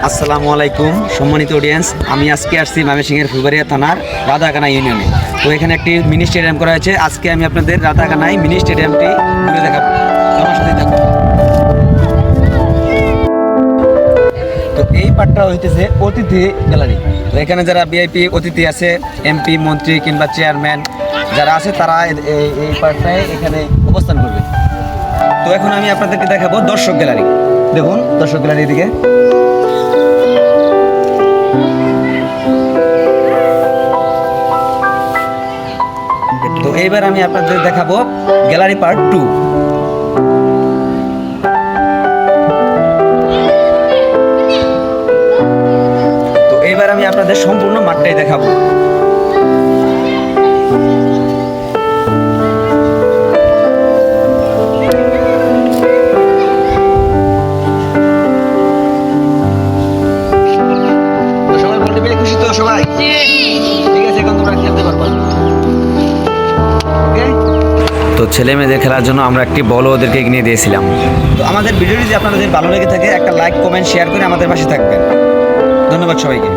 আসসালামু আলাইকুম সম্মানিত অডিয়েন্স, আমি আজকে আসছি ময়মনসিংহের ফুলবাড়িয়া থানার রাধাকানা ইউনিয়নে। তো এখানে একটি মিনি স্টেডিয়াম করা হয়েছে। আজকে আমি আপনাদের রাধাকানায় মিনি স্টেডিয়ামটি ঘুরে দেখাবো। আমার সাথে থাকুন। তো এই পার্টটা হইতেছে অতিথি গ্যালারি। তো এখানে যারা ভিআইপি অতিথি আছে, এমপি, মন্ত্রী কিংবা চেয়ারম্যান যারা আছে তারা এই পার্টটায় এখানে অবস্থান করবে। তো এখন আমি আপনাদেরকে দেখাবো দর্শক গ্যালারি। দেখুন দর্শক গ্যালারি দিকে। তো এইবার আমি আপনাদের দেখাবো গ্যালারি পার্ট 2। তো এইবার আমি আপনাদের সম্পূর্ণ মাঠটাই দেখাবো। সবাই বলতে পেরে খুশি তো? সবাই ঠিক আছে, এখন তোমরা খেলতে পারবো। তো ছেলে মেয়েদের খেলার জন্য আমরা একটি বলও ওদেরকে নিয়ে দিয়েছিলাম। তো আমাদের ভিডিওটি যদি আপনাদের ভালো লেগে থাকে, একটা লাইক, কমেন্ট, শেয়ার করে আমাদের পাশে থাকবেন। ধন্যবাদ সবাইকে।